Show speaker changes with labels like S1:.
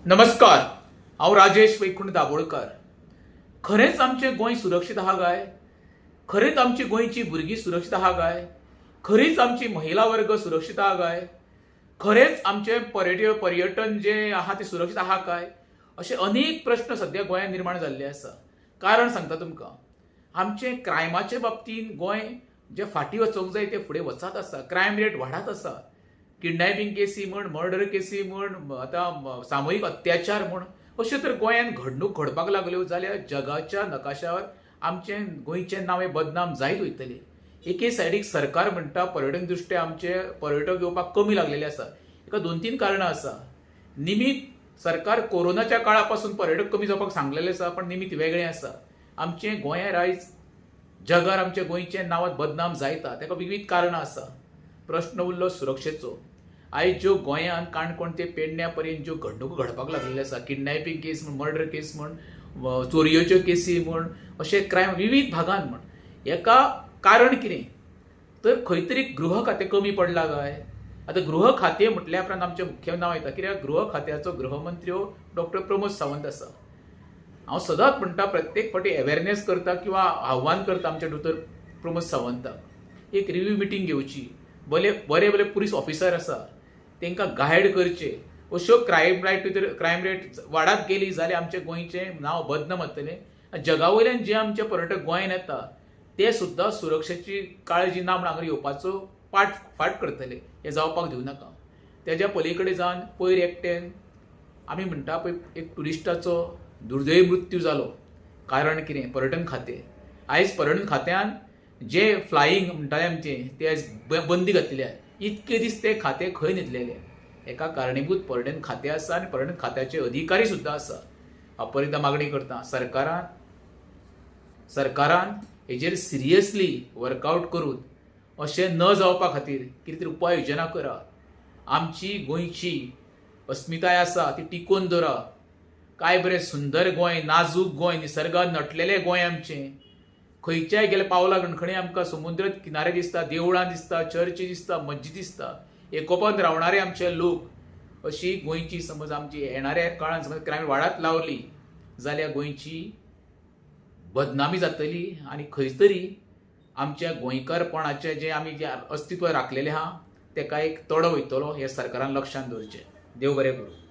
S1: नमस्कार, हांव राजेश वैकुंठ दाबोळकर. खरेंच आमचें गोंय सुरक्षीत आहा काय? खरेंच आमची गोंयची भुरगीं सुरक्षीत आहा काय? खरीच आमची महिला वर्ग सुरक्षीत आहा काय? खरेंच आमचें पर्यटन जे आहा तें सुरक्षीत आहा काय? अशे अनेक प्रश्न सध्या गोंयांत निर्माण जाल्ले आसा. कारण सांगता तुमकां, आमचें क्रायमाचे बाबतींत गोंय जे फाटीं वचोंक जाय ते फुडें वचात आसा. क्रायम रेट वाडत आसा. किडनॅपिंग केसी म्हण, मर्डर केसी म्हण, आतां सामुहीक अत्याचार म्हण, अश्यो तर गोंयांत घडणूक घडपाक लागल्यो जाल्यार जगाच्या नकाशावर आमचें गोंयचें नांव हें बदनाम जायत वयतलें. एके सायडीक सरकार म्हणटा पर्यटन दृश्ट्या आमचे पर्यटक येवपाक कमी लागलेले आसा. हेका 2-3 कारणां आसा. निमित सरकार कोरोनाच्या काळा पासून पर्यटक कमी जावपाक सांगलेलें आसा, पण निमित वेगळें आसा. आमचें गोंय आयज जगार आमच्या गोंयचें नांव बदनाम जायता. ताका विविध कारणां आसा. प्रश्न उरलो सुरक्षेचो. आयज ज्यो गोंयांत काणकोण ते पेडण्या पर्यंत ज्यो घडणुको घडपाक लागलेल्यो आसा, किडनॅपिंग केस म्हण, मर्डर केस म्हण, चोरयेच्यो केसी म्हण, अशे क्रायम विविध भागांत म्हण, हेका कारण कितें? तर खंय तरी गृह खातें कमी पडलां काय? आतां गृह खातें म्हटल्या उपरांत आमचें मुख्य नांव येता. कित्याक गृह खात्याचो गृहमंत्री हो डॉक्टर प्रमोद सावंत आसा. हांव सदांच म्हणटा, प्रत्येक फावटी अवेरनेस करता किंवा आव्हान करता आमच्या दोतोर प्रमोद सावंताक, एक रिव्यू मिटींग घेवची. बरे बरे पुलीस ऑफिसर आसा, तांकां गायड करचे. अश्यो क्रायम रेट वाडत गेली जाल्यार आमचें गोंयचें नांव बदनाम जातलें. जगा वयल्यान जे आमचे पर्यटक गोंयांत येता ते सुद्दां सुरक्षेची काळजी ना म्हण हांगा येवपाचो फाट करतले. हें जावपाक दिवं नाका. तेज्या पलीकडे जावन पयर एकट्यान आमी म्हणटा पळय, एक टुरिस्टाचो दुर्दैवी मृत्यू जालो. कारण कितें? पर्यटन खातें. आयज पर्यटन खात्यान जे फ्लायींग म्हणटाले आमचें ते आयज बंदी घातलेली आहे. इतके दीस ते खातें खंय न्हिदलेलें. हेका कारणीभूत पर्यटन खातें आसा आनी पर्यटन खात्याचे अधिकारी सुद्दां आसा. हांव परत मागणी करता, सरकारान हेजेर सिरियसली वर्कआवट करून अशें न जावपा खातीर कितें तरी उपाय योजना करा. आमची गोंयची अस्मिताय आसा ती टिकोवन दवरा. काय बरें सुंदर गोंय, नाजूक गोंय, निसर्गान नटलेलें गोंय आमचें. खंयच्याय गेल्या पावला खणी आमकां समुद्र किनारे दिसता, देवळां दिसता, चर्ची दिसता, मस्जिद दिसता. एकोपान रावणारे आमचे लोक. अशी गोंयची समज आमची येणाऱ्या काळांत समज क्रायम वाडत लावली जाल्यार गोंयची बदनामी जातली आनी खंय तरी आमच्या गोंयकारपणाचें जें आमी जें अस्तित्व राखलेलें आहा तेका एक तडो वयतलो. हें सरकारान लक्षांत दवरचें. देव बरें करूं.